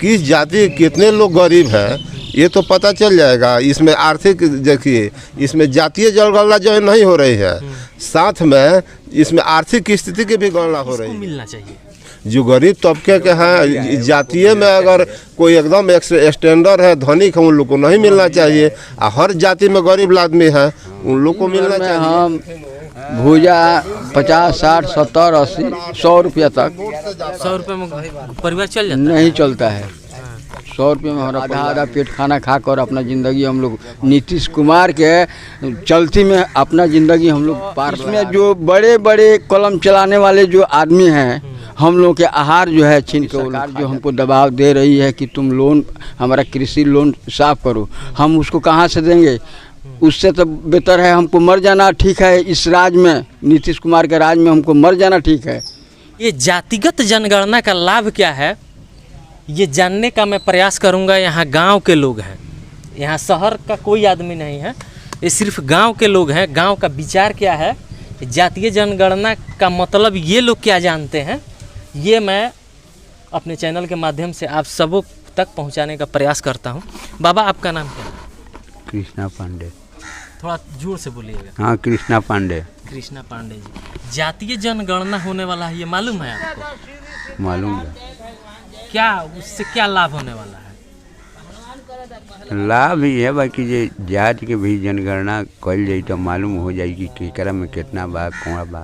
किस जाति कितने लोग गरीब हैं ये तो पता चल जाएगा। इसमें आर्थिक देखिए, इसमें जातीय जनगणना जो है नहीं हो रही है, साथ में इसमें आर्थिक स्थिति की भी गणना हो रही है। मिलना चाहिए जो गरीब तबके के हैं, जातीय में अगर कोई एकदम स्टैंडर्ड है, धनिक है, उन लोग को नहीं मिलना चाहिए। और हर जाति में गरीब आदमी है, उन लोग को मिलना चाहिए। हम भूजा 50, 60, 70, 80, 100 रुपया तक। 100 रुपये में परिवार चल जाता नहीं चलता है। 100 रुपये में हमारा आधा पेट खाना खाकर अपना ज़िंदगी हम लोग नीतीश कुमार के चलती में अपना ज़िंदगी हम लोग पार। इसमें जो बड़े बड़े कलम चलाने वाले जो आदमी हैं, हम लोग के आहार जो है छीन के, सरकार जो हमको दबाव दे रही है कि तुम लोन, हमारा कृषि लोन साफ करो, हम उसको कहाँ से देंगे? उससे तो बेहतर है हमको मर जाना ठीक है। इस राज में, नीतीश कुमार के राज में हमको मर जाना ठीक है। ये जातिगत जनगणना का लाभ क्या है, ये जानने का मैं प्रयास करूंगा। यहाँ गांव के लोग हैं, यहाँ शहर का कोई आदमी नहीं है, ये सिर्फ गांव के लोग हैं। गांव का विचार क्या है, जातीय जनगणना का मतलब ये लोग क्या जानते हैं, ये मैं अपने चैनल के माध्यम से आप सबों तक पहुंचाने का प्रयास करता हूं। बाबा, आपका नाम क्या है? कृष्णा पांडे। थोड़ा जोर से बोलिएगा। हाँ, कृष्णा पांडे। कृष्णा पांडे जी, जातीय जनगणना होने वाला है, ये मालूम है आपको? मालूम है। क्या उससे क्या लाभ होने वाला है? लाभ ही है बाकी जे जाति के भी जनगणना कल जाई तो मालूम हो जाए कि केकरा में कितना बा, कौन बा,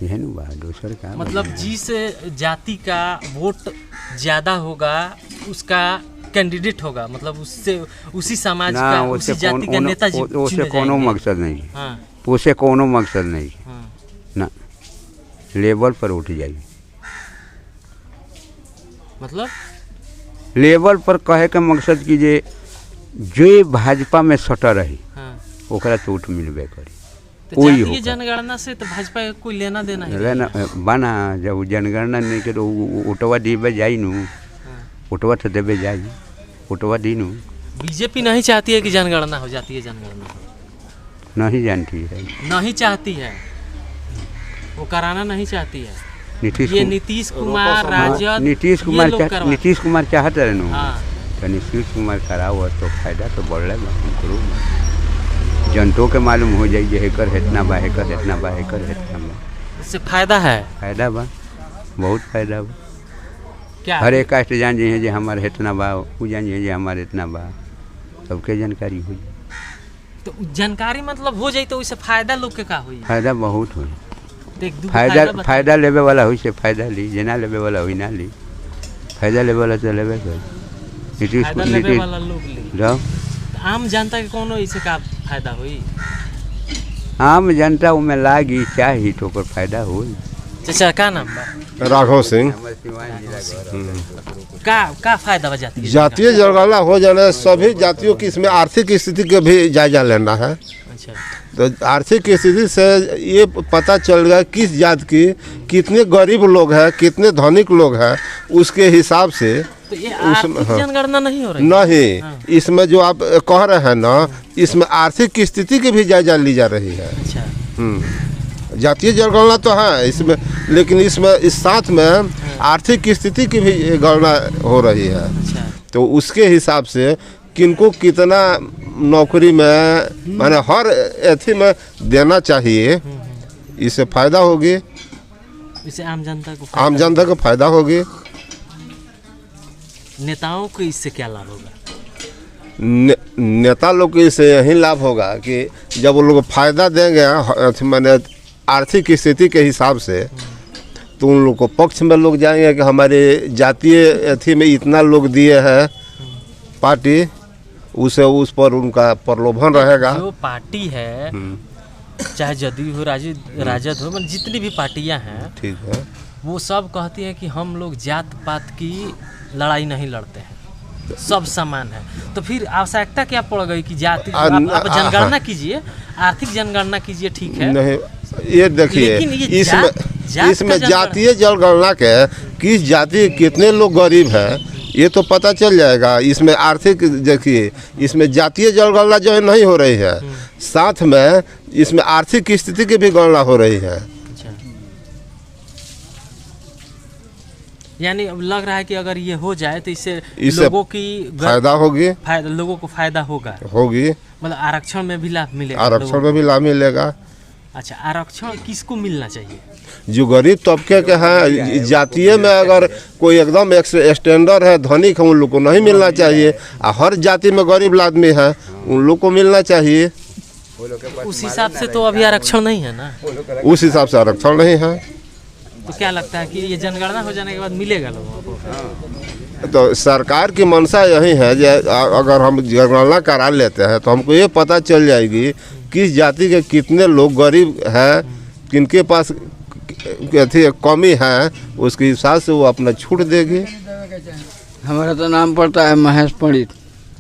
यह न बा। दूसर का मतलब जिस जाति का वोट ज़्यादा होगा उसका कैंडिडेट होगा, मतलब उससे उसी समाज का, उसी जाति का नेता उससे कोनो मकसद नहीं। हाँ, उससे कोनो मकसद नहीं। हाँ। ना लेवल पर उठ जाएगी, मतलब लेवल पर कहे का मकसद की जे जो भाजपा में सटा रही, हाँ, ओकरा तो उठ मिलबे करी। तो जातीय जनगणना से तो भाजपा का कोई लेना देना ही नहीं। बना जब जनगणना नहीं के तो उठवा देवे जाई नू, उठवा तो देवे जाई, उठवा दी नू। बीजेपी नहीं चाहती है कि जनगणना हो, जातीय जनगणना हो। नहीं जानती है, नहीं चाहती है, वो कराना नहीं चाहती है। ये नीतीश कुमार, राजद, नीतीश कुमार चाहते रहे नू। हाँ। तो नीतीश कुमार कराओ तो फायदा तो बढ़ रहा, जनतों के मालूम हो जाए जे हेकर हेतना बा, हेकर हेतना बा, हेकर हेतना बा। इससे फायदा है, फायदा बा, बहुत फायदा बा। क्या हर एक कास्ट जान जी है जे हमारे हेतना बा, वो जान जी है जे हमारे इतना बा, सबके जानकारी हो जाए। तो जानकारी मतलब हो जाए तो उससे फायदा लोग के का हुई? फायदा बहुत हुई। तो फायदा लेवे वाला हुई से फायदा ली, जेना लेवे वाला हुई ना ली। फायदा लेवे वाला तो लेवे कर। नीतीश वाला लोग ले, आम जनता के कोनो इससे का फायदा हुई? आम जनता में लागी चाही तो ओकर फायदा हुई। चाचा का नाम बा? राघव सिंह। का फायदा बजाती है? जातीय जनगणना हो जाने सभी जातियों की इसमें आर्थिक स्थिति का भी जायजा लेना है। अच्छा, तो आर्थिक स्थिति से ये पता चलेगा किस जात की कितने गरीब लोग हैं, कितने धनिक लोग हैं, उसके हिसाब से। तो ये आर्थिक जनगणना नहीं हो रही? नहीं, इसमें जो आप कह रहे हैं ना, इसमें आर्थिक स्थिति की भी जायजा ली जा रही है। अच्छा, जातीय जनगणना तो है इसमें, लेकिन इसमें इस साथ में आर्थिक स्थिति की भी गणना हो रही है। अच्छा, तो उसके हिसाब से किनको कितना नौकरी में, माने हर एथी में देना चाहिए, इससे फायदा होगी, इससे आम जनता को फायदा होगी। नेताओं को इससे क्या लाभ होगा? नेता लोग को इससे यही लाभ होगा कि जब वो लोग फायदा देंगे, माने आर्थिक स्थिति के हिसाब से, तो उन लोग को पक्ष में लोग जाएंगे कि हमारे जातीय एथी में इतना लोग दिए हैं पार्टी, उसे उस पर उनका प्रलोभन रहेगा। जो पार्टी है, चाहे जदयू हो, राजद हो, मतलब जितनी भी पार्टियां हैं, ठीक है, वो सब कहती हैं कि हम लोग जात पात की लड़ाई नहीं लड़ते हैं, सब समान है। तो फिर आवश्यकता क्या पड़ गई कि जाति आप जनगणना कीजिए, आर्थिक जनगणना कीजिए, ठीक है। नहीं, ये देखिए, इसमें जातीय जनगणना के किस जाति कितने लोग गरीब हैं ये तो पता चल जाएगा। इसमें आर्थिक देखिए, इसमें जातीय जनगणना जो है नहीं हो रही है, साथ में इसमें आर्थिक स्थिति की भी गणना हो रही है। यानी अब लग रहा है कि अगर ये हो जाए तो इससे इससे लोगों की फायदा होगी लोगों को फायदा होगा, मतलब आरक्षण में भी लाभ मिलेगा, आरक्षण में भी लाभ मिलेगा। अच्छा, आरक्षण किसको मिलना चाहिए? जो गरीब तबके के हैं, जातीय में अगर कोई एकदम स्टैंडर्ड है, धनिक है, उन लोग को नहीं मिलना चाहिए। हर जाति में गरीब आदमी है, उन लोग को मिलना चाहिए। उस हिसाब से तो अभी आरक्षण नहीं है ना, उस हिसाब से आरक्षण नहीं है। तो क्या लगता है कि ये जनगणना हो जाने के बाद मिलेगा लोगों को? तो सरकार की मंशा यही है कि अगर हम जनगणना करा लेते हैं तो हमको ये पता चल जाएगी किस जाति के कितने लोग गरीब हैं, किनके पास अथी कमी है, उसके हिसाब से वो अपना छूट देगी। हमारा तो नाम पड़ता है महेश पंडित।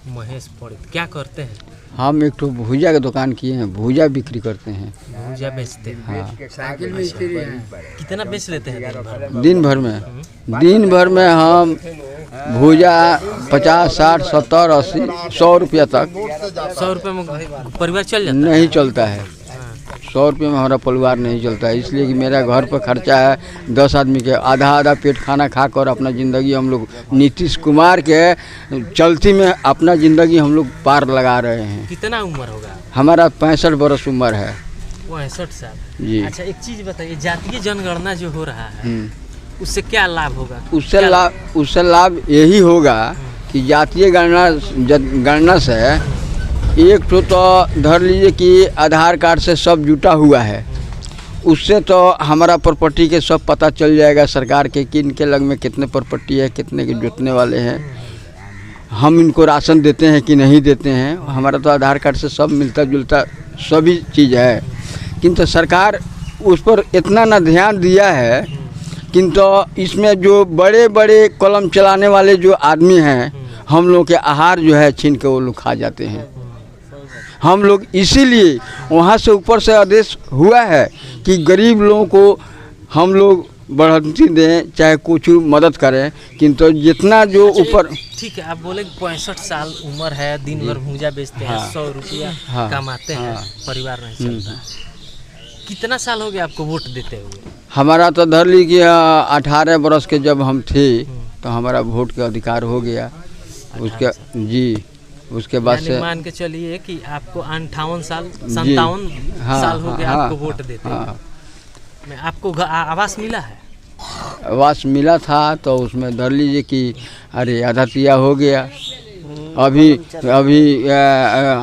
महेश पंडित क्या करते हैं? हम एक तो भूजा की दुकान किए हैं, भूजा बिक्री करते हैं। भूजा बेचते हैं? हाँ। साइकिल मिस्त्री हैं। कितना बेच लेते हैं दिन भर में हम भूजा 50, 60, 70, 80, 100 रुपया तक। 100 रुपये में परिवार चल जाता है? नहीं चलता है, 100 रुपये में हमारा परिवार नहीं चलता है, इसलिए कि मेरा घर पर खर्चा है 10 आदमी के, आधा पेट खाना खाकर अपना ज़िंदगी हम लोग नीतीश कुमार के चलती में अपना ज़िंदगी हम लोग पार लगा रहे हैं। कितना उम्र होगा? हमारा 65 बरस उम्र है। 65 साल जी। अच्छा, एक चीज़ बताइए, जातीय जनगणना जो हो रहा है उससे क्या लाभ होगा? उससे लाभ यही होगा कि जातीय गणना से एक तो धर लीजिए कि आधार कार्ड से सब जुटा हुआ है, उससे तो हमारा प्रॉपर्टी के सब पता चल जाएगा सरकार के कि इनके लग में कितने प्रॉपर्टी है, कितने के जोतने वाले हैं, हम इनको राशन देते हैं कि नहीं देते हैं। हमारा तो आधार कार्ड से सब मिलता जुलता सभी चीज़ है, किंतु सरकार उस पर इतना ना ध्यान दिया है। किंतु इसमें जो बड़े बड़े कलम चलाने वाले जो आदमी हैं, हम लोग के आहार जो है छीन के वो लोग खा जाते हैं। हम लोग इसीलिए वहाँ से ऊपर से आदेश हुआ है कि गरीब लोगों को हम लोग बढ़ोतरी दें, चाहे कुछ मदद करें, किंतु जितना जो ऊपर। ठीक है, आप बोले 65 साल उम्र है, दिन भर भूजा बेचते हैं, 100 रुपया कमाते हैं, परिवार नहीं चलता। कितना साल हो गया आपको वोट देते हुए? हमारा तो धर ली कि 18 बरस के जब हम थे तो हमारा वोट का अधिकार हो गया। उसके जी, उसके बाद से मान के चलिए कि आपको 58 साल 57 साल हो गया आपको वोट देते हैं। आपको आवास मिला है? आवास मिला था तो उसमें धर लीजिए कि अरे आधा तिया हो गया। अभी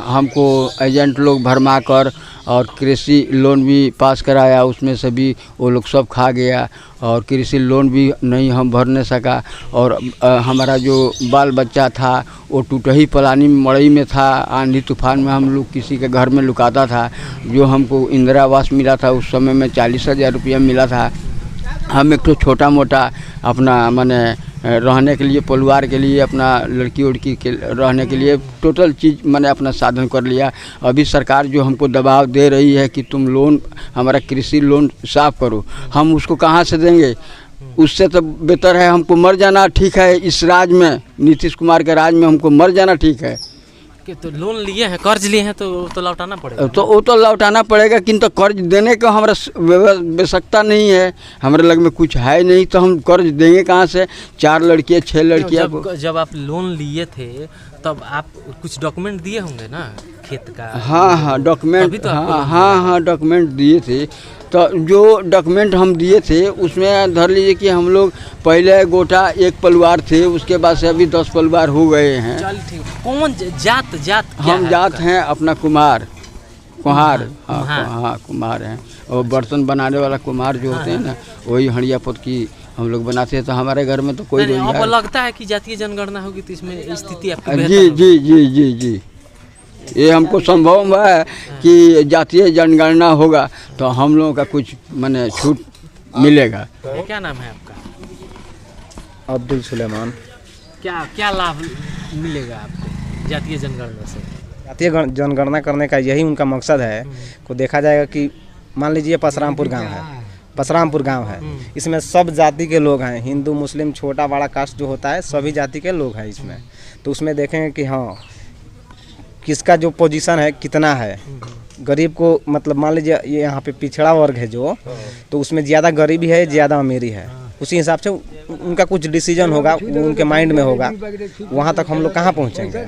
हमको एजेंट लोग भरमा कर और कृषि लोन भी पास कराया, उसमें से भी वो लोग सब खा गया और कृषि लोन भी नहीं हम भर नहीं सका। और हमारा जो बाल बच्चा था वो टूटही पलानी मड़ई में था, आंधी तूफान में हम लोग किसी के घर में लुकाता था। जो हमको इंदिरा आवास मिला था उस समय में 40,000 रुपया मिला था। हम एक तो छोटा मोटा अपना माने रहने के लिए, परिवार के लिए, अपना लड़की उड़की के रहने के लिए टोटल चीज़ मैंने अपना साधन कर लिया। अभी सरकार जो हमको दबाव दे रही है कि तुम लोन, हमारा कृषि लोन साफ करो, हम उसको कहाँ से देंगे? उससे तो बेहतर है हमको मर जाना ठीक है। इस राज में, नीतीश कुमार के राज में हमको मर जाना ठीक है। कि तो लोन लिए हैं, कर्ज लिए हैं तो लौटाना पड़ेगा। तो वो तो लौटाना पड़ेगा, किंतु कर्ज देने का हमारा आवश्यकता नहीं है। हमारे लग में कुछ है नहीं तो हम कर्ज देंगे कहाँ से? 4 लड़कियाँ 6 लड़कियाँ। जब आप लोन लिए थे तब आप कुछ डॉक्यूमेंट दिए होंगे ना, खेत का? हाँ डॉक्यूमेंट, तो हाँ डॉक्यूमेंट दिए थे। तो जो डॉक्यूमेंट हम दिए थे उसमें धर लीजिए कि हम लोग पहले गोटा एक परिवार थे, उसके बाद से अभी 10 परिवार हो गए हैं। चल ठीक। कौन जात हम जात हैं अपना कुम्हार। हाँ कुम्हार हैं। और बर्तन बनाने वाला कुम्हार जो होते हैं ना, वही हड़िया पुत की हम लोग बनाते हैं। तो हमारे घर में तो कोई नहीं है। लगता है कि जातीय जनगणना होगी तो इसमें स्थिति आपकी जी ये हमको संभव है कि जातीय जनगणना होगा तो हम लोगों का कुछ माने छूट मिलेगा। क्या नाम है आपका? अब्दुल सुलेमान। क्या लाभ मिलेगा आपको जातीय जनगणना से? जातीय जनगणना करने का यही उनका मकसद है। को देखा जाएगा कि मान लीजिए परशुरामपुर गांव है, इसमें सब जाति के लोग हैं, हिंदू मुस्लिम छोटा बड़ा कास्ट जो होता है सभी जाति के लोग हैं इसमें। तो उसमें देखेंगे कि हाँ किसका जो पोजीशन है कितना है। गरीब को मतलब मान लीजिए ये यहाँ पे पिछड़ा वर्ग है जो, तो उसमें ज़्यादा गरीबी है ज़्यादा अमीरी है। उसी हिसाब से उनका कुछ डिसीजन होगा, उनके माइंड में होगा, वहाँ तक हम लोग कहाँ पहुँचेंगे।